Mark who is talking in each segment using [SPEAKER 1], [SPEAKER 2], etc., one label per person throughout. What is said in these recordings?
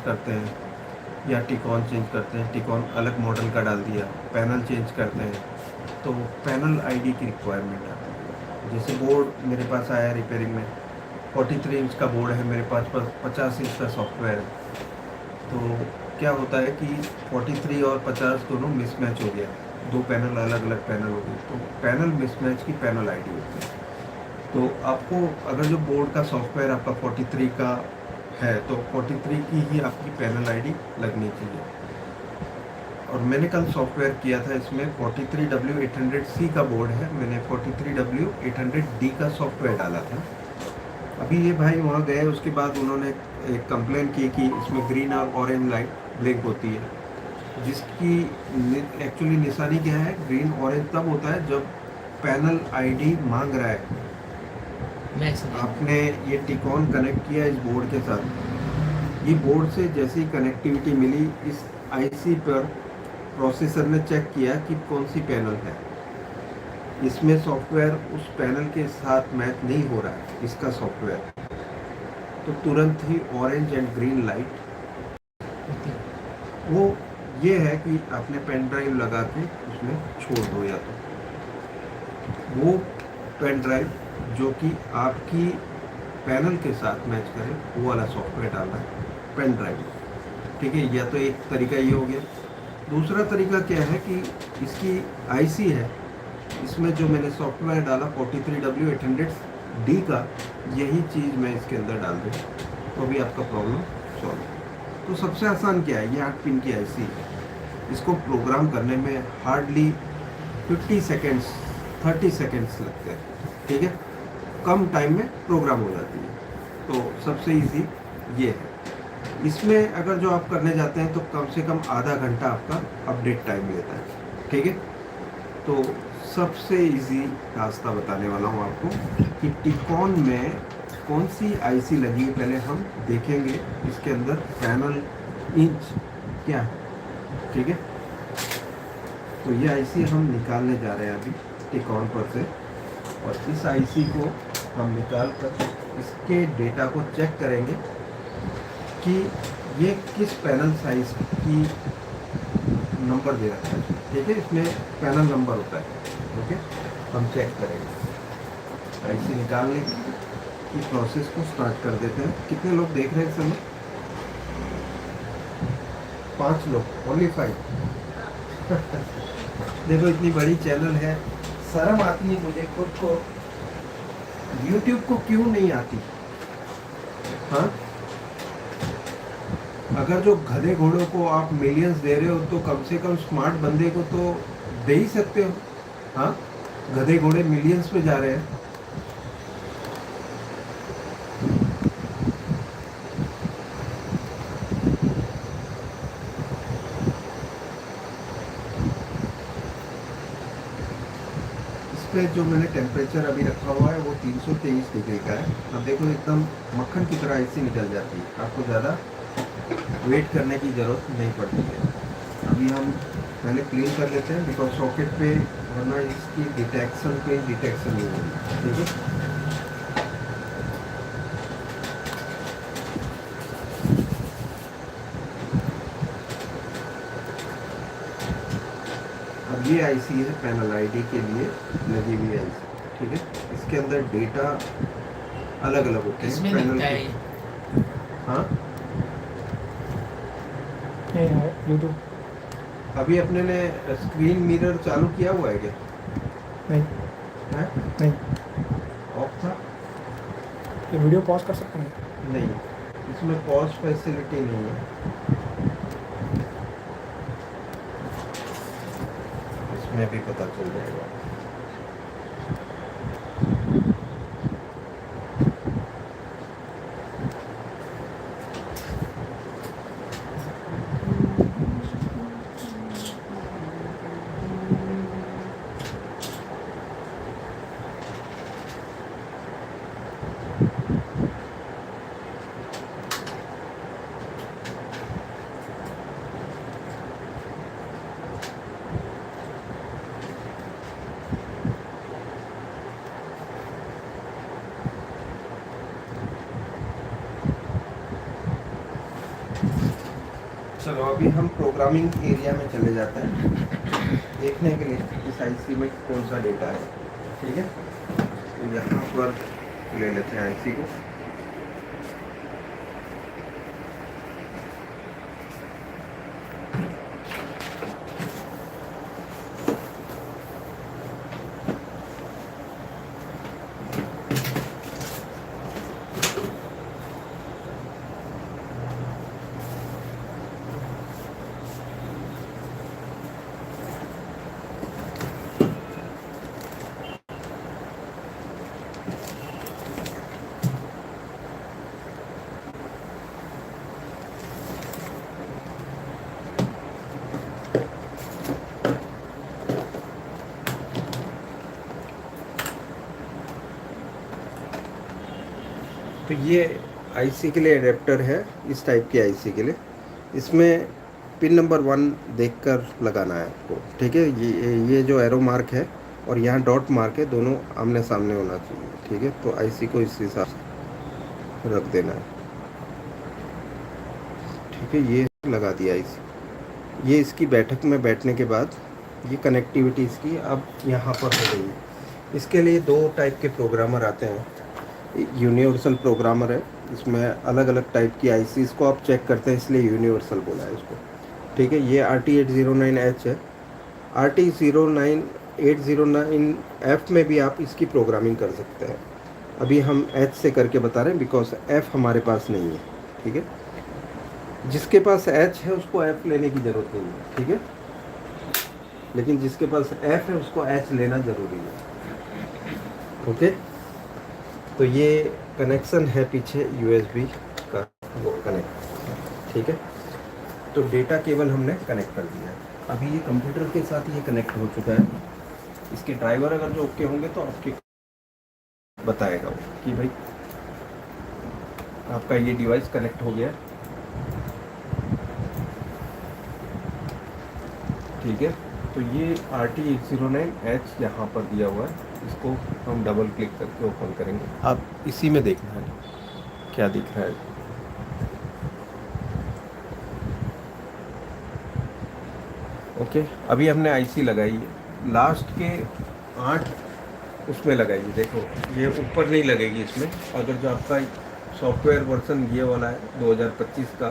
[SPEAKER 1] करते हैं या टिकॉन चेंज करते हैं, टिकॉन अलग मॉडल का डाल दिया, पैनल चेंज करते हैं, तो पैनल आईडी की रिक्वायरमेंट आती है। जैसे बोर्ड मेरे पास आया रिपेयरिंग में, 43 इंच का बोर्ड है मेरे पास, 50 इंच का सॉफ्टवेयर है, तो क्या होता है कि 43 और 50 दोनों मिसमैच हो गया, दो पैनल अलग अलग पैनल हो गए, तो पैनल मिसमैच की पैनल आईडी होती है। तो आपको अगर जो बोर्ड का सॉफ्टवेयर आपका 43 का है तो 43 की ही आपकी पैनल आईडी लगनी चाहिए। और मैंने कल सॉफ्टवेयर किया था, इसमें 43W800C का बोर्ड है, मैंने 43W800D का सॉफ्टवेयर डाला था। अभी ये भाई वहाँ गए, उसके बाद उन्होंने एक कंप्लेन की कि इसमें ग्रीन और ऑरेंज लाइट ब्लिंक होती है, जिसकी एक्चुअली निशानी क्या है, ग्रीन ऑरेंज तब होता है जब पैनल आईडी मांग रहा है। आपने ये टिकॉन कनेक्ट किया इस बोर्ड के साथ, ये बोर्ड से जैसी कनेक्टिविटी मिली, इस आईसी पर प्रोसेसर ने चेक किया कि कौन सी पैनल है, इसमें सॉफ्टवेयर उस पैनल के साथ मैच नहीं हो रहा है इसका सॉफ्टवेयर, तो तुरंत ही ऑरेंज एंड ग्रीन लाइट वो ये है कि आपने पेन ड्राइव लगा के उसमें छोड़ दो, या तो वो पेन ड्राइव जो कि आपकी पैनल के साथ मैच करे वो वाला सॉफ्टवेयर डालना है पेन ड्राइव, ठीक है। या तो एक तरीका ये हो गया। दूसरा तरीका क्या है कि इसकी आईसी है, इसमें जो मैंने सॉफ्टवेयर डाला 43W800D का, यही चीज़ मैं इसके अंदर डाल दूँ तो भी आपका प्रॉब्लम सॉल्व है। तो सबसे आसान क्या है, ये 8 पिन की आईसी है, इसको प्रोग्राम करने में हार्डली 50 सेकेंड्स 30 सेकेंड्स लगते हैं, ठीक है, कम टाइम में प्रोग्राम हो जाती है। तो सबसे इजी ये है। इसमें अगर जो आप करने जाते हैं तो कम से कम आधा घंटा आपका अपडेट टाइम लेता है, ठीक है। तो सबसे इजी रास्ता बताने वाला हूँ आपको कि टिकॉन में कौन सी आईसी लगी है, पहले हम देखेंगे इसके अंदर पैनल इंच क्या है, ठीक है। तो ये आईसी हम निकालने जा रहे हैं अभी टिकॉन पर से, और इस आईसी को हम निकाल कर इसके डेटा को चेक करेंगे कि ये किस पैनल साइज की नंबर दे रखा है, ठीक है, इसमें पैनल नंबर होता है, ओके। हम चेक करेंगे। आईसी निकालने की प्रोसेस को स्टार्ट कर देते हैं। कितने लोग देख रहे हैं इस समय? 5 लोग, ओनली 5। देखो इतनी बड़ी चैनल है, शर्म आती है मुझे खुद को, YouTube को क्यों नहीं आती? हाँ, अगर जो गधे घोड़ों को आप मिलियंस दे रहे हो तो कम से कम स्मार्ट बंदे को तो दे ही सकते हो। हाँ, गधे घोड़े मिलियंस पे जा रहे हैं। पे जो मैंने टेम्परेचर अभी रखा हुआ है वो 323 डिग्री का है। अब देखो एकदम मक्खन की तरह ऐसी निकल जाती है, आपको ज़्यादा वेट करने की ज़रूरत नहीं पड़ती है। अभी हम पहले क्लीन कर लेते हैं, बिकॉज सॉकेट पे वरना इसकी डिटेक्शन नहीं होगी, ठीक है। अब ये आईसी है पैनल आईडी के लिए लगी हुई आईसी, ठीक है। इसके अंदर डेटा अलग अलग होते हैं पैनल के। हाँ,
[SPEAKER 2] यूट्यूब
[SPEAKER 1] अभी अपने ने स्क्रीन मिरर चालू किया हुआ है क्या?
[SPEAKER 2] नहीं
[SPEAKER 1] है?
[SPEAKER 2] नहीं,
[SPEAKER 1] ऑफ था।
[SPEAKER 2] ये वीडियो पॉज कर सकते हैं?
[SPEAKER 1] नहीं, इसमें पॉज फैसिलिटी नहीं है, इसमें भी पता चल जाएगा। चलो अभी हम प्रोग्रामिंग एरिया में चले जाते हैं देखने के लिए इस आईसी में कौन सा डेटा है। ठीक है, तो यहाँ पर ले लेते हैं आईसी को। तो ये आईसी के लिए एडेप्टर है, इस टाइप की आईसी के लिए। इसमें पिन नंबर 1 देखकर लगाना है आपको। ठीक है, ये जो एरो मार्क है और यहाँ डॉट मार्क है, दोनों आमने सामने होना चाहिए। ठीक है, तो आईसी को इस हिसाब से रख देना है। ठीक है, ये लगा दिया आईसी। ये इसकी बैठक में बैठने के बाद ये कनेक्टिविटी इसकी अब यहाँ पर हो गई है। इसके लिए 2 टाइप के प्रोग्रामर आते हैं। यूनिवर्सल प्रोग्रामर है, इसमें अलग अलग टाइप की आईसीज को आप चेक करते हैं, इसलिए यूनिवर्सल बोला है इसको। ठीक है, ये RT809H है। RT809F में भी आप इसकी प्रोग्रामिंग कर सकते हैं। अभी हम H से करके बता रहे हैं बिकॉज F हमारे पास नहीं है। ठीक है, जिसके पास H है उसको F लेने की ज़रूरत नहीं है। ठीक है, लेकिन जिसके पास F है उसको H लेना ज़रूरी है। ओके, तो ये कनेक्शन है पीछे USB का, वो कनेक्ट। ठीक है, तो डेटा केबल हमने कनेक्ट कर दिया है। अभी ये कंप्यूटर के साथ ये कनेक्ट हो चुका है। इसके ड्राइवर अगर जो ओके होंगे तो आपके बताएगा वो कि भाई आपका ये डिवाइस कनेक्ट हो गया। ठीक है, तो ये RT809H यहाँ पर दिया हुआ है। इसको हम डबल क्लिक करके ओपन करेंगे। आप इसी में देखना है क्या दिख रहा है। ओके, अभी हमने आईसी लगाई है, लास्ट के 8 उसमें लगाइए। देखो ये ऊपर नहीं लगेगी इसमें। अगर जो आपका सॉफ्टवेयर वर्जन ये वाला है 2025 का,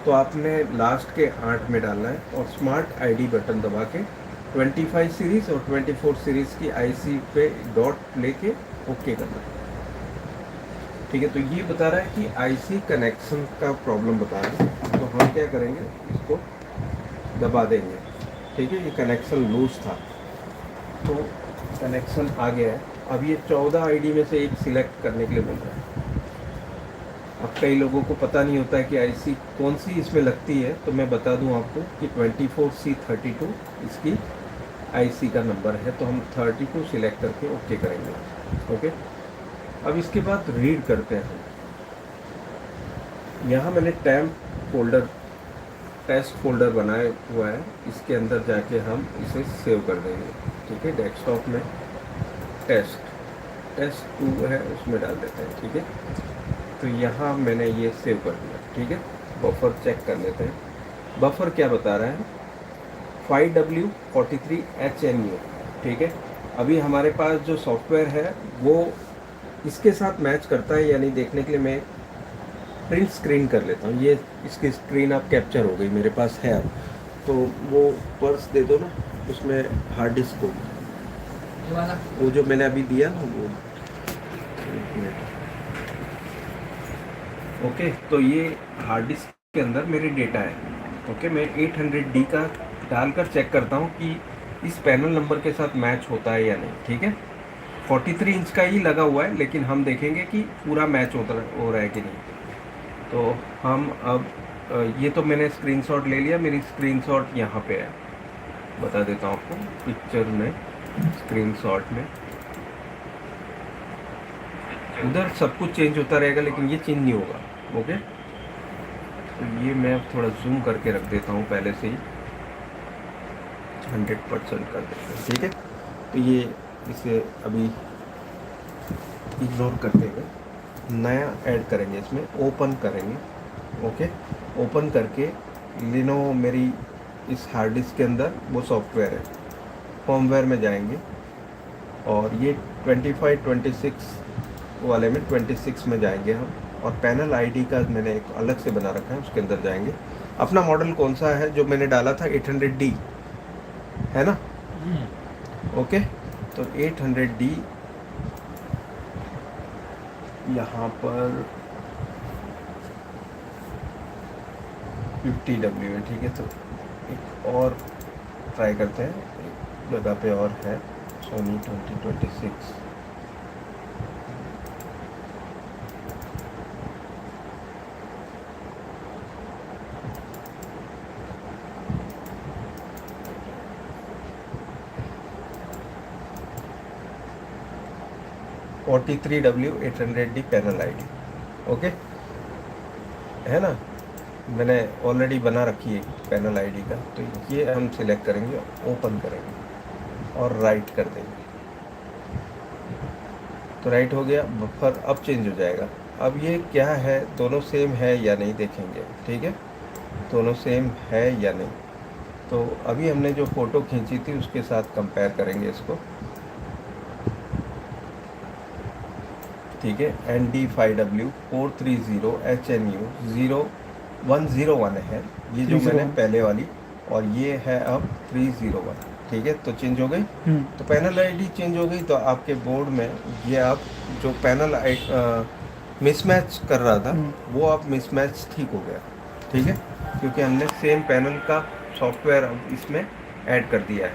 [SPEAKER 1] तो आपने लास्ट के 8 में डालना है और स्मार्ट आईडी बटन दबा के 25 सीरीज़ और 24 सीरीज़ की आईसी पे डॉट लेके ओके करना है। ठीक है, तो ये बता रहा है कि आईसी कनेक्शन का प्रॉब्लम बता रहा है। तो हम क्या करेंगे, इसको दबा देंगे। ठीक है, ये कनेक्शन लूज था तो कनेक्शन आ गया है। अब ये 14 आईडी में से एक सिलेक्ट करने के लिए बोल रहा है। अब कई लोगों को पता नहीं होता है कि आईसी कौन सी इसमें लगती है, तो मैं बता दूं आपको कि 24C32 इसकी आईसी का नंबर है। तो हम 32 सिलेक्ट करके ओके करेंगे। ओके, अब इसके बाद रीड करते हैं। यहाँ मैंने टेस्ट फोल्डर बनाया हुआ है, इसके अंदर जाके हम इसे सेव कर देंगे। ठीक है, डेस्कटॉप में टेस्ट 2 है, उसमें डाल देते हैं। ठीक है, तो यहाँ मैंने ये सेव कर दिया। ठीक है, बफर चेक कर लेते हैं। बफर क्या बता रहा है, 5W43HNU। ठीक है, अभी हमारे पास जो सॉफ्टवेयर है वो इसके साथ मैच करता है या नहीं देखने के लिए मैं प्रिंट स्क्रीन कर लेता हूँ। ये इसकी स्क्रीन आप कैप्चर हो गई मेरे पास है। अब तो वो पर्स दे दो ना, उसमें हार्ड डिस्क होगी, वो जो मैंने अभी दिया ना वो। ओके, तो ये हार्ड डिस्क के अंदर मेरे डेटा है। ओके, मैं 800D का डालकर चेक करता हूँ कि इस पैनल नंबर के साथ मैच होता है या नहीं। ठीक है, 43 इंच का ही लगा हुआ है, लेकिन हम देखेंगे कि पूरा मैच हो रहा है कि नहीं। तो हम अब ये तो मैंने स्क्रीनशॉट ले लिया, मेरी स्क्रीनशॉट यहाँ पे है, बता देता हूँ आपको। पिक्चर में, स्क्रीनशॉट में उधर सब कुछ चेंज होता रहेगा, लेकिन ये चेंज नहीं होगा। ओके, तो ये मैं थोड़ा जूम करके रख देता हूँ पहले से ही, 100% कर देते हैं। ठीक है, तो ये इसे अभी इग्नोर करते हुए नया ऐड करेंगे, इसमें ओपन करेंगे। ओके, ओपन करके लिनो मेरी इस हार्ड डिस्क के अंदर वो सॉफ्टवेयर है, फर्मवेयर में जाएंगे और ये 25 26 वाले में 26 में जाएंगे हम, और पैनल आईडी का मैंने एक अलग से बना रखा है, उसके अंदर जाएंगे। अपना मॉडल कौन सा है जो मैंने डाला था, 800D है ना, ओके। तो 800D यहाँ पर 50W है, ठीक है। तो एक और ट्राई करते हैं, एक जगह पे और है Soni 2026।43W 800D panel ID, okay है ना। मैंने ऑलरेडी बना रखी है पैनल आईडी का, तो ये हम सिलेक्ट करेंगे, ओपन करेंगे और राइट कर देंगे। तो राइट हो गया, बफर अब चेंज हो जाएगा। अब ये क्या है, दोनों सेम है या नहीं देखेंगे, ठीक है, दोनों सेम है या नहीं। तो अभी हमने जो फ़ोटो खींची थी उसके साथ कंपेयर करेंगे इसको, ठीक है। ND5W 430 HNU 0101 है ये जो मैंने पहले वाली, और ये है अब 301, ठीक है। तो चेंज हो गई, तो पैनल आईडी चेंज हो गई। तो आपके बोर्ड में ये आप जो पैनल मिसमैच कर रहा था वो अब मिसमैच ठीक हो गया, ठीक है, क्योंकि हमने सेम पैनल का सॉफ्टवेयर अब इसमें ऐड कर दिया है।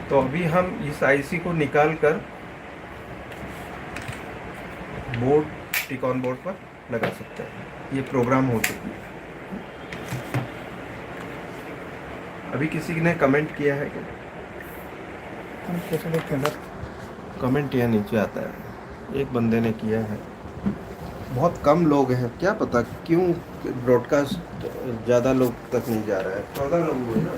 [SPEAKER 1] तो अभी हम इस आईसी को निकाल कर बोर्ड, टिकॉन बोर्ड पर लगा सकते हैं। ये प्रोग्राम हो चुकी है। अभी किसी ने कमेंट किया है क्या? कमेंट यहाँ नीचे आता है, एक बंदे ने किया है। बहुत कम लोग हैं, क्या पता क्यों ब्रॉडकास्ट ज़्यादा लोग तक नहीं जा रहा है। 14 लोग हुए ना।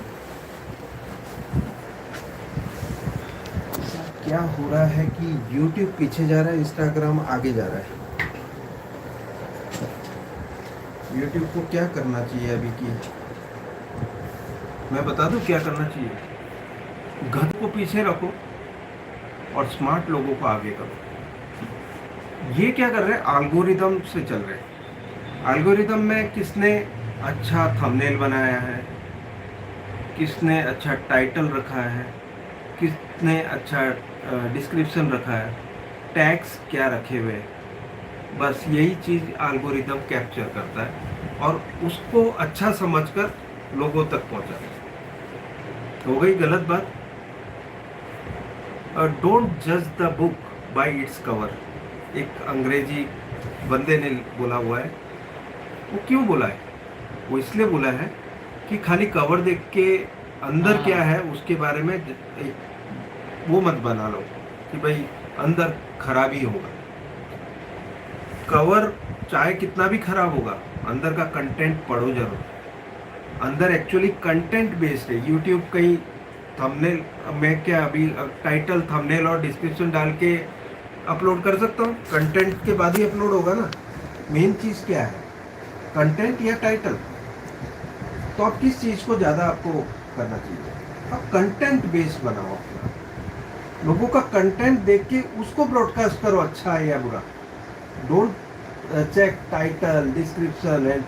[SPEAKER 1] क्या हो रहा है कि YouTube पीछे जा रहा है, इंस्टाग्राम आगे जा रहा है। YouTube को क्या करना चाहिए अभी की, मैं बता दूं क्या करना चाहिए। गध को पीछे रखो और स्मार्ट लोगों को आगे करो। ये क्या कर रहे हैं, एल्गोरिदम से चल रहे हैं। एल्गोरिदम में किसने अच्छा थंबनेल बनाया है, किसने अच्छा टाइटल रखा है, किसने अच्छा डिस्क्रिप्शन रखा है, टैग्स क्या रखे हुए, बस यही चीज़ एल्गोरिदम कैप्चर करता है और उसको अच्छा समझकर लोगों तक पहुंचाता है। हो गई गलत बात। डोंट जज the book by its cover, एक अंग्रेजी बंदे ने बोला हुआ है। वो क्यों बोला है? वो इसलिए बोला है कि खाली कवर देख के अंदर क्या है उसके बारे में वो मत बना लो कि भाई अंदर खराबी होगा। कवर चाहे कितना भी खराब होगा, अंदर का कंटेंट पढ़ो जरूर। अंदर एक्चुअली कंटेंट बेस्ड है। यूट्यूब कहीं थंबनेल में क्या अभी टाइटल, थंबनेल और डिस्क्रिप्शन डाल के अपलोड कर सकता हूँ? कंटेंट के बाद ही अपलोड होगा ना। मेन चीज़ क्या है, कंटेंट या टाइटल? तो आप किस चीज़ को ज़्यादा आपको करना चाहिए? आप कंटेंट बेस्ड बनाओ अपना, लोगों का कंटेंट देख के उसको ब्रॉडकास्ट करो, अच्छा है या बुरा। Don't check title, description and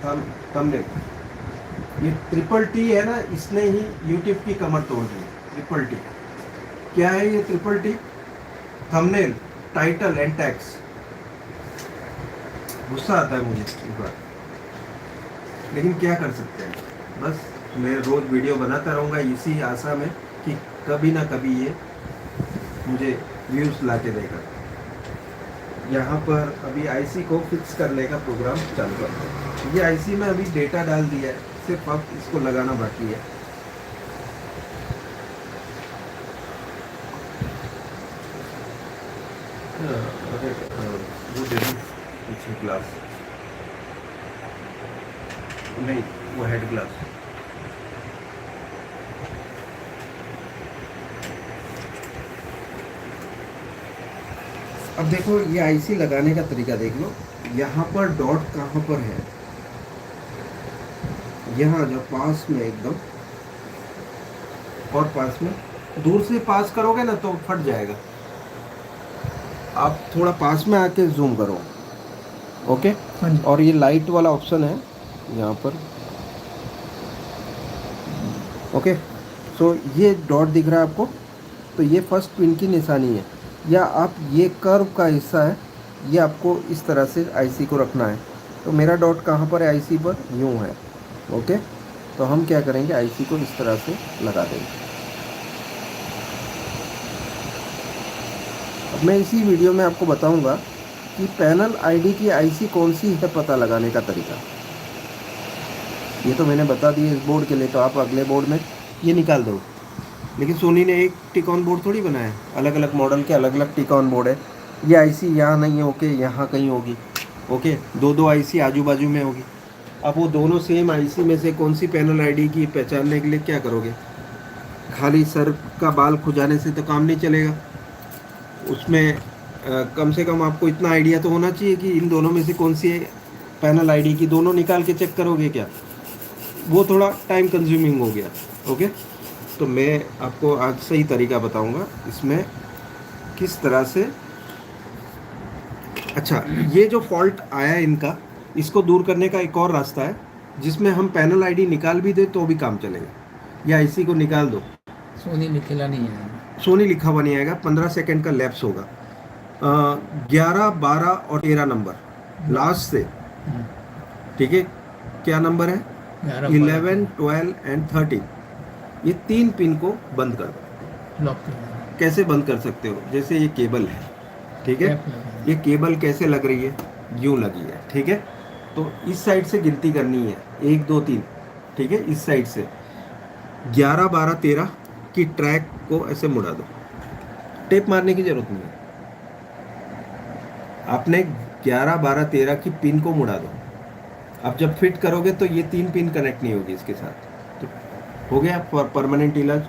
[SPEAKER 1] thumbnail. ये TTT है ना, इसने ही यूट्यूब की कमर तोड़ दी। TTT क्या है? ये TTT thumbnail, title and tags. गुस्सा आता है मुझे एक बार, लेकिन क्या कर सकते हैं। बस मैं रोज वीडियो बनाता रहूँगा इसी आशा में कि कभी ना कभी ये मुझे व्यूज ला के देगा। यहाँ पर अभी आईसी को फिक्स करने का प्रोग्राम चालू करते हैं। ये आईसी में अभी डेटा डाल दिया है, सिर्फ अब इसको लगाना बाकी है। वो दे दूँ पीछे ग्लास, नहीं वो हेड ग्लास। अब देखो ये आईसी लगाने का तरीका देख लो। यहाँ पर डॉट कहाँ पर है, यहाँ आ जाओ पास में एकदम, और पास में। दूर से पास करोगे ना तो फट जाएगा, आप थोड़ा पास में आके जूम करो। ओके।
[SPEAKER 2] हाँ जी।
[SPEAKER 1] और ये लाइट वाला ऑप्शन है यहाँ पर। ओके। सो ये डॉट दिख रहा है आपको, तो ये फर्स्ट पिन की निशानी है। या आप ये कर्व का हिस्सा है, ये आपको इस तरह से आईसी को रखना है। तो मेरा डॉट कहाँ पर है आईसी पर, यूँ है। ओके। तो हम क्या करेंगे, आईसी को इस तरह से लगा देंगे। अब मैं इसी वीडियो में आपको बताऊंगा कि पैनल आईडी की आईसी कौन सी है, पता लगाने का तरीका। ये तो मैंने बता दिया इस बोर्ड के लिए, तो आप अगले बोर्ड में ये निकाल दो। लेकिन सोनी ने एक टिकॉन बोर्ड थोड़ी बनाया है, अलग अलग मॉडल के अलग अलग टिकॉन बोर्ड है। ये आईसी यहाँ नहीं है, ओके, यहाँ कहीं होगी। ओके, दो आईसी आजू बाजू में होगी। अब वो दोनों सेम आईसी में से कौन सी पैनल आईडी की पहचानने के लिए क्या करोगे, खाली सर का बाल खुजाने से तो काम नहीं चलेगा। उसमें कम से कम आपको इतना आइडिया तो होना चाहिए कि इन दोनों में से कौन सी पैनल आईडी की, दोनों निकाल के चेक करोगे क्या, वो थोड़ा टाइम कंज्यूमिंग हो गया। ओके। तो मैं आपको आज सही तरीका बताऊंगा इसमें किस तरह से। अच्छा, ये जो फॉल्ट आया है इनका, इसको दूर करने का एक और रास्ता है जिसमें हम पैनल आईडी निकाल भी दे तो भी काम चलेगा। या इसी को निकाल दो,
[SPEAKER 3] सोनी लिखेला नहीं है,
[SPEAKER 1] सोनी लिखा हुआ नहीं आएगा, 15 सेकंड का लैप्स होगा। 11, 12 और 13 नंबर लास्ट से, ठीक है। क्या नंबर है, 11, 12 एंड 13। ये 3 पिन को बंद कर दो।
[SPEAKER 3] लॉक कर
[SPEAKER 1] कैसे बंद कर सकते हो, जैसे ये केबल है, ठीक है। ये केबल कैसे लग रही है, यूं लगी है, ठीक है। तो इस साइड से गिनती करनी है, 1, 2, 3, ठीक है। इस साइड से 11, 12, 13 की ट्रैक को ऐसे मुड़ा दो। टेप मारने की जरूरत नहीं है, आपने 11, 12, 13 की पिन को मुड़ा दो। अब जब फिट करोगे तो ये 3 पिन कनेक्ट नहीं होगी इसके साथ, तो हो गया परमानेंट इलाज।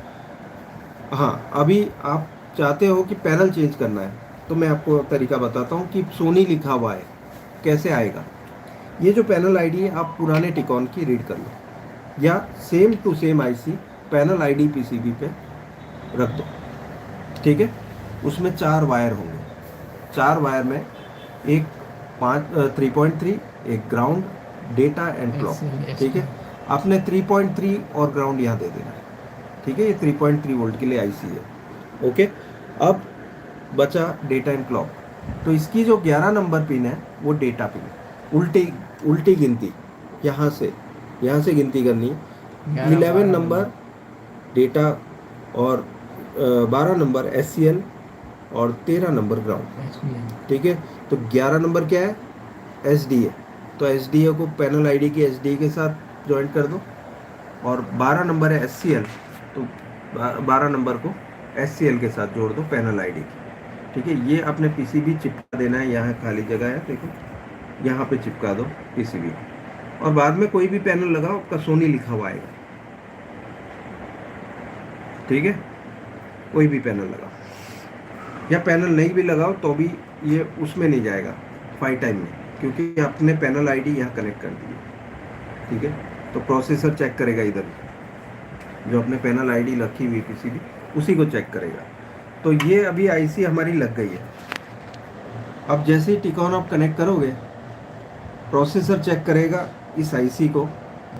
[SPEAKER 1] हाँ, अभी आप चाहते हो कि पैनल चेंज करना है, तो मैं आपको तरीका बताता हूँ कि सोनी लिखा हुआ है कैसे आएगा। ये जो पैनल आईडी है आप पुराने टिकॉन की रीड कर लो, या same to same IC panel ID PCB पे रख दो, ठीक है। उसमें 4 वायर होंगे, 4 वायर में एक 3.3, एक ग्राउंड, डेटा एंड क्लॉक, ठीक है। आपने 3.3 और ग्राउंड यहाँ दे देना, ठीक है। ये 3.3 वोल्ट के लिए आईसी है। ओके। अब बचा डेटा एंड क्लॉक, तो इसकी जो 11 नंबर पिन है वो डेटा पिन है। उल्टी गिनती, यहाँ से गिनती करनी है। 11 नंबर डेटा और 12 नंबर SCL और 13 नंबर ग्राउंड, ठीक है। तो 11 नंबर क्या है, SDA, तो SDA को पैनल आईडी की SDA के साथ ज्वाइंट कर दो। और 12 नंबर है SCL, तो 12 नंबर को SCL के साथ जोड़ दो पैनल आईडी की, ठीक है। ये अपने पीसीबी चिपका देना है, यहाँ खाली जगह है, देखो यहाँ पे चिपका दो पीसीबी। और बाद में कोई भी पैनल लगाओ, आपका सोनी लिखा हुआ आएगा, ठीक है। कोई भी पैनल लगाओ, या पैनल नहीं भी लगाओ तो भी ये उसमें नहीं जाएगा 5 टाइम में, क्योंकि आपने पैनल आईडी यहाँ कनेक्ट कर दी है, ठीक है। तो प्रोसेसर चेक करेगा, इधर जो अपने पैनल आईडी रखी हुई पीसीबी उसी को चेक करेगा। तो ये अभी आईसी हमारी लग गई है। अब जैसे ही टिकॉन आप कनेक्ट करोगे, प्रोसेसर चेक करेगा इस आईसी को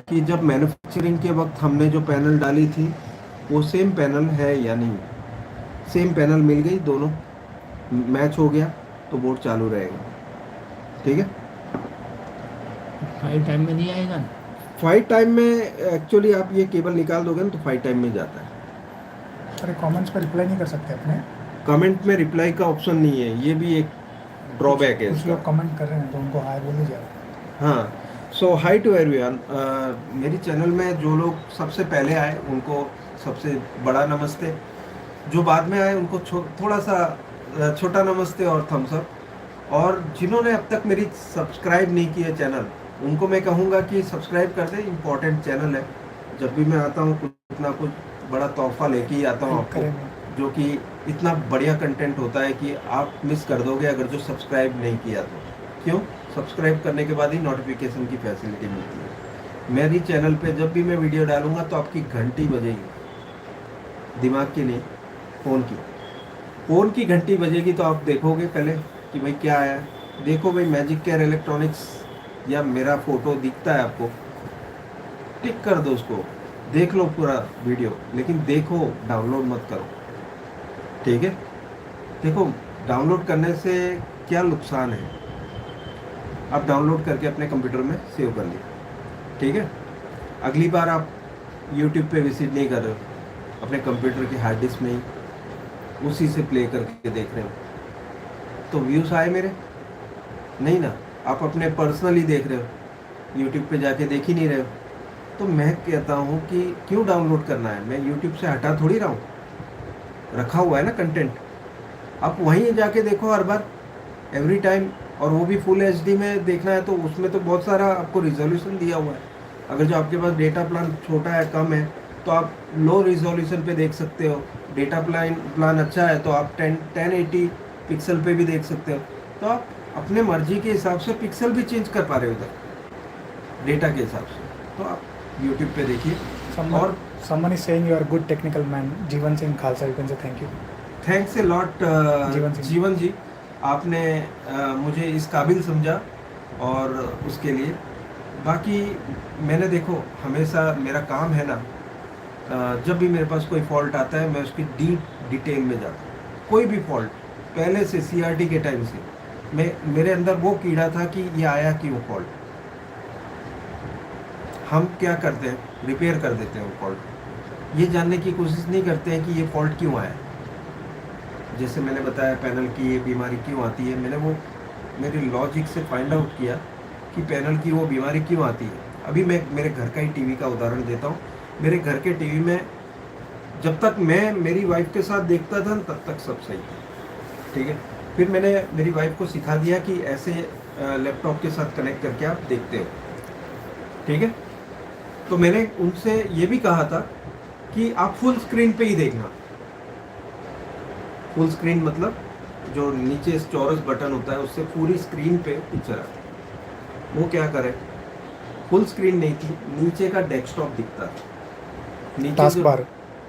[SPEAKER 1] कि जब मैन्युफैक्चरिंग के वक्त हमने जो पैनल डाली थी वो सेम पैनल है या नहीं। सेम पैनल मिल गई, दोनों मैच हो गया तो बोर्ड चालू रहेगा, ठीक है।
[SPEAKER 3] 5 टाइम में नहीं आएगा,
[SPEAKER 1] 5 टाइम में एक्चुअली आप ये केबल निकाल दोगे ना तो 5 टाइम में जाता है।
[SPEAKER 2] अरे कमेंट्स पर रिप्लाई नहीं कर सकते अपने,
[SPEAKER 1] कमेंट में रिप्लाई का ऑप्शन नहीं है, ये भी एक ड्रॉबैक है
[SPEAKER 2] कुछ
[SPEAKER 1] इसका।
[SPEAKER 2] लोग कमेंट कर रहे हैं तो उनको हाय बोल दीजिए।
[SPEAKER 1] हाँ, सो हाई टू एवरीवन। मेरी चैनल में जो लोग सबसे पहले आए उनको सबसे बड़ा नमस्ते, जो बाद में आए उनको थोड़ा सा छोटा नमस्ते और थम्स अप। और जिन्होंने अब तक मेरी सब्सक्राइब नहीं की है चैनल, उनको मैं कहूँगा कि सब्सक्राइब कर दें, इम्पोर्टेंट चैनल है। जब भी मैं आता हूँ कुछ ना कुछ बड़ा तोहफा लेके ही आता हूँ आपको, जो कि इतना बढ़िया कंटेंट होता है कि आप मिस कर दोगे अगर जो सब्सक्राइब नहीं किया तो। क्यों? सब्सक्राइब करने के बाद ही नोटिफिकेशन की फैसिलिटी मिलती है। मेरी चैनल पे जब भी मैं वीडियो डालूंगा तो आपकी घंटी बजेगी, दिमाग की नहीं, फ़ोन की घंटी बजेगी तो आप देखोगे पहले कि भाई क्या आया। देखो भाई मैजिक केयर इलेक्ट्रॉनिक्स या मेरा फ़ोटो दिखता है आपको, टिक कर दो उसको, देख लो पूरा वीडियो, लेकिन देखो, डाउनलोड मत करो, ठीक है। देखो डाउनलोड करने से क्या नुकसान है, आप डाउनलोड करके अपने कंप्यूटर में सेव कर लिए, ठीक है। अगली बार आप यूट्यूब पे विजिट नहीं कर रहे हो, अपने कंप्यूटर की हार्ड डिस्क में ही उसी से प्ले करके देख रहे हो, तो व्यूज़ आए मेरे नहीं ना, आप अपने पर्सनली देख रहे हो, यूट्यूब पे जाके देख ही नहीं रहे हो। तो मैं कहता हूँ कि क्यों डाउनलोड करना है, मैं यूट्यूब से हटा थोड़ी रहा हूँ, रखा हुआ है ना कंटेंट, आप वहीं जाके देखो हर बार, एवरी टाइम। और वो भी फुल एचडी में देखना है तो उसमें तो बहुत सारा आपको रिजोल्यूशन दिया हुआ है। अगर जो आपके पास डेटा प्लान छोटा है, कम है, तो आप लो रिजोल्यूशन पे देख सकते हो। डेटा प्लान अच्छा है तो आप 1080 पिक्सल पे भी देख सकते हो। तो आप अपने मर्जी के हिसाब से पिक्सल भी चेंज कर पा रहे हो उधर डेटा के हिसाब से। तो आप यूट्यूब पे देखिए। और
[SPEAKER 2] someone is saying you are a good technical man. Jeevan Singh Khalsa, you can say thank you.
[SPEAKER 1] Thanks a lot जीवन जी, आपने मुझे इस काबिल समझा और उसके लिए। बाकी मैंने देखो हमेशा मेरा काम है ना, जब भी मेरे पास कोई फॉल्ट आता है मैं उसकी डीप डिटेल में जाता हूँ। कोई भी फॉल्ट पहले से सीआरटी के टाइम से मेरे अंदर वो कीड़ा था कि ये आया क्यों फॉल्ट, हम क्या करते हैं, रिपेयर कर देते हैं वो फॉल्ट। ये जानने की कोशिश नहीं करते हैं कि ये फॉल्ट क्यों आया। जैसे मैंने बताया पैनल की ये बीमारी क्यों आती है, मैंने वो मेरे लॉजिक से फाइंड आउट किया कि पैनल की वो बीमारी क्यों आती है। अभी मैं मेरे घर का ही टीवी का उदाहरण देता हूँ। मेरे घर के टीवी में जब तक मैं मेरी वाइफ के साथ देखता था तब तक सब सही था, ठीक है। फिर मैंने मेरी वाइफ को सिखा दिया कि ऐसे लैपटॉप के साथ कनेक्ट करके आप देखते हो, ठीक है। तो मैंने उनसे ये भी कहा था कि आप फुल स्क्रीन पे ही देखना। फुल स्क्रीन मतलब जो नीचे चौरस बटन होता है उससे पूरी स्क्रीन पे पिक्चर आती है। वो क्या करे, फुल स्क्रीन नहीं थी, नीचे का डेस्कटॉप दिखता था, नीचे
[SPEAKER 2] टास्क बार,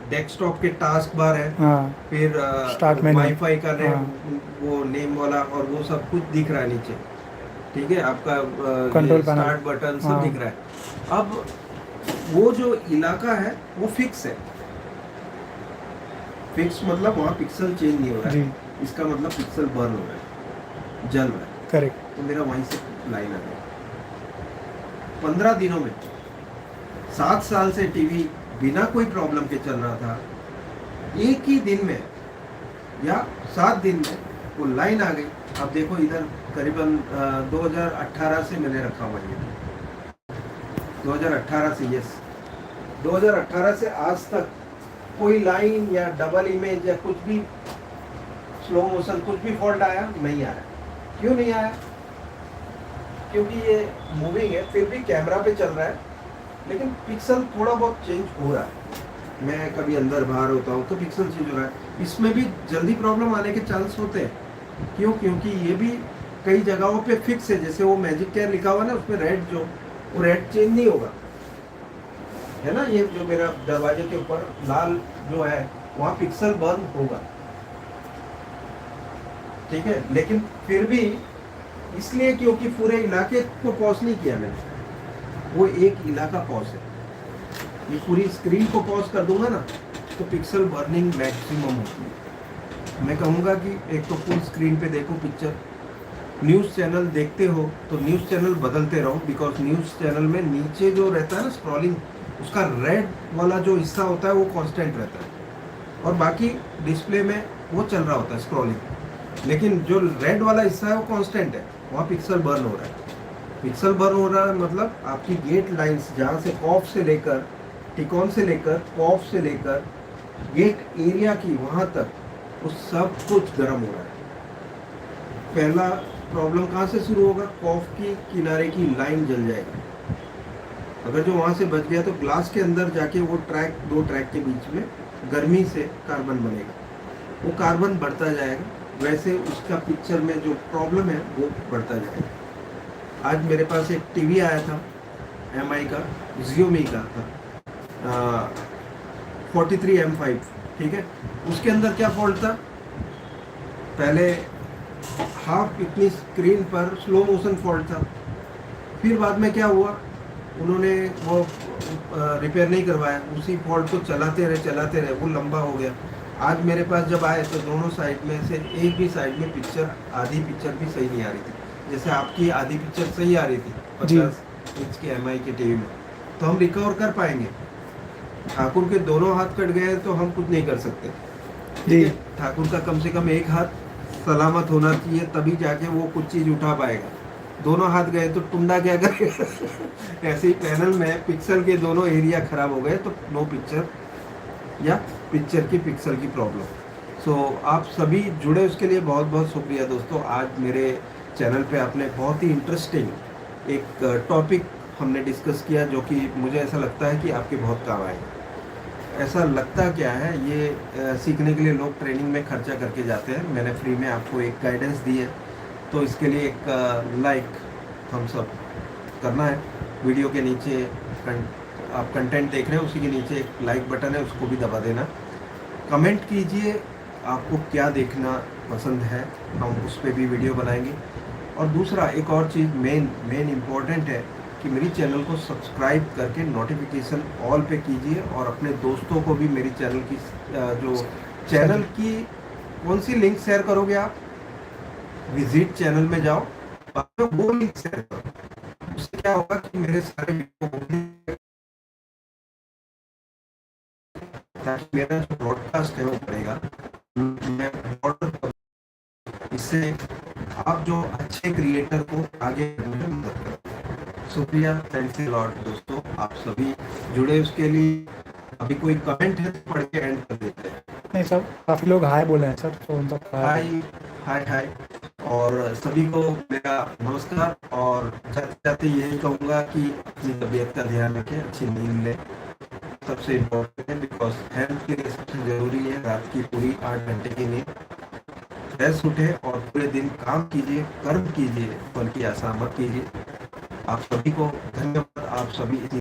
[SPEAKER 1] डेस्कटॉप के टास्क बार है,
[SPEAKER 2] हाँ,
[SPEAKER 1] फिर
[SPEAKER 2] स्टार्ट मेन्यू,
[SPEAKER 1] वाईफाई का
[SPEAKER 2] हाँ,
[SPEAKER 1] वो नेम वाला और वो सब कुछ दिख रहा है नीचे, ठीक है। आपका
[SPEAKER 2] कंट्रोल पैनल,
[SPEAKER 1] स्टार्ट बटन सब
[SPEAKER 2] हाँ,
[SPEAKER 1] दिख रहा है। अब वो जो इलाका है वो फिक्स है। फिक्स मतलब वहाँ पिक्सल चेंज नहीं हो रहा है, इसका मतलब पिक्सल बर्न हो रहा है, जल रहा है।
[SPEAKER 2] करेक्ट।
[SPEAKER 1] तो मेरा वहीं से लाइन आ गया 15 दिनों में। 7 साल से टीवी बिना कोई प्रॉब्लम के चल रहा था, एक ही दिन में या 7 दिन में वो लाइन आ गई। अब देखो इधर करीबन 2018 से मैंने रखा हुआ है, 2018 से, यस 2018 से आज तक कोई लाइन या डबल इमेज या कुछ भी स्लो मोशन कुछ भी फॉल्ट आया नहीं आया। क्यों नहीं आया? क्योंकि ये मूविंग है, फिर भी कैमरा पे चल रहा है, लेकिन पिक्सल थोड़ा बहुत चेंज हो रहा है। मैं कभी अंदर बाहर होता हूँ तो पिक्सल चेंज हो रहा है। इसमें भी जल्दी प्रॉब्लम आने के चांस होते हैं। क्यों? क्योंकि ये भी कई जगहों पे फिक्स है। जैसे वो मैजिक केयर लिखा हुआ है ना, उसमें रेड जो वो रेड चेंज नहीं होगा, है ना। ये जो मेरा दरवाजे के ऊपर लाल जो है वहाँ पिक्सल बर्न होगा, ठीक है। लेकिन फिर भी इसलिए क्योंकि पूरे इलाके को पॉज नहीं किया मैंने, वो एक इलाका पॉज है। ये पूरी स्क्रीन को पॉज कर दूंगा ना तो पिक्सल बर्निंग मैक्सिमम होती है। मैं कहूँगा कि एक तो फुल स्क्रीन पे देखो पिक्चर। न्यूज़ चैनल देखते हो तो न्यूज़ चैनल बदलते रहो, बिकॉज न्यूज़ चैनल में नीचे जो रहता है ना स्क्रॉलिंग, उसका रेड वाला जो हिस्सा होता है वो कांस्टेंट रहता है और बाकी डिस्प्ले में वो चल रहा होता है स्क्रॉलिंग। लेकिन जो रेड वाला हिस्सा है वो कांस्टेंट है, वहाँ पिक्सल बर्न हो रहा है। पिक्सल बर्न हो रहा है मतलब आपकी गेट लाइंस जहाँ से कॉफ से लेकर टिकॉन से लेकर कॉफ से लेकर गेट एरिया की वहाँ तक वो सब कुछ गर्म हो रहा है। पहला प्रॉब्लम कहाँ से शुरू होगा? कॉफ की किनारे की लाइन जल जाएगी। अगर जो वहाँ से बच गया तो ग्लास के अंदर जाके वो ट्रैक, दो ट्रैक के बीच में गर्मी से कार्बन बनेगा, वो कार्बन बढ़ता जाएगा, वैसे उसका पिक्चर में जो प्रॉब्लम है वो बढ़ता जाएगा। आज मेरे पास एक टीवी आया था MI का, Xiaomi का था 43M5, ठीक है। उसके अंदर क्या फॉल्ट था, पहले हाफ इतनी स्क्रीन पर स्लो मोशन फॉल्ट था, फिर बाद में क्या हुआ, उन्होंने वो रिपेयर नहीं करवाया, उसी फॉल्ट को चलाते रहे, वो लंबा हो गया। आज मेरे पास जब आए तो दोनों साइड में से एक भी साइड में पिक्चर, आधी पिक्चर भी सही नहीं आ रही थी। जैसे आपकी आधी पिक्चर सही आ रही थी 50 इंच के MI के टीवी में, तो हम रिकवर कर पाएंगे। ठाकुर के दोनों हाथ कट गए तो हम कुछ नहीं कर सकते, ठीक है। ठाकुर का कम से कम एक हाथ सलामत होना चाहिए, तभी जाके वो कुछ चीज़ उठा पाएगा। दोनों हाथ गए तो टुंडा क्या करेगा ऐसे ही पैनल में पिक्सल के दोनों एरिया खराब हो गए तो नो पिक्चर, या पिक्चर की पिक्सल की प्रॉब्लम। सो आप सभी जुड़े, उसके लिए बहुत बहुत शुक्रिया दोस्तों। आज मेरे चैनल पे आपने बहुत ही इंटरेस्टिंग एक टॉपिक हमने डिस्कस किया, जो कि मुझे ऐसा लगता है कि आपके बहुत काम आएगा। ऐसा लगता क्या है, ये सीखने के लिए लोग ट्रेनिंग में खर्चा करके जाते हैं। मैंने फ्री में आपको एक गाइडेंस दी है, तो इसके लिए एक लाइक थम्स अप करना है। वीडियो के नीचे आप कंटेंट देख रहे हैं, उसी के नीचे एक लाइक बटन है, उसको भी दबा देना। कमेंट कीजिए आपको क्या देखना पसंद है, हम उस पर भी वीडियो बनाएंगे। और दूसरा एक और चीज़ मेन इम्पोर्टेंट है कि मेरी चैनल को सब्सक्राइब करके नोटिफिकेशन ऑल पे कीजिए, और अपने दोस्तों को भी मेरी चैनल की जो चैनल की कौन सी लिंक शेयर करोगे आप, विजिट चैनल में जाओ, वो लिंक शेयर करो। उससे क्या होगा कि मेरे सारे वीडियो, मेरा जो ब्रॉडकास्ट है वो बढ़ेगा, मैं इससे आप जो अच्छे क्रिएटर को आगे बढ़ने में मदद करो। शुक्रिया, थैंक्स अ लॉट दोस्तों, आप सभी जुड़े उसके लिए। अभी कोई कमेंट है तो पढ़ के एंड कर देते हैं।
[SPEAKER 2] नहीं सर, काफ़ी लोग हाय बोले हैं सर, तो उनका
[SPEAKER 1] हाय हाय हाय, और सभी को मेरा नमस्कार। और जाते जाते यही कहूँगा कि अपनी तबीयत का ध्यान रखें, अच्छी नींद लें, सबसे इम्पोर्टेंट है, बिकॉज हेल्थ के लिए सबसे ज़रूरी है रात की पूरी 8 घंटे की नींद। फ्रेश उठे और पूरे दिन काम कीजिए, कर्म कीजिए, बल्कि ऐसा मत कीजिए। आप सभी को धन्यवाद, आप सभी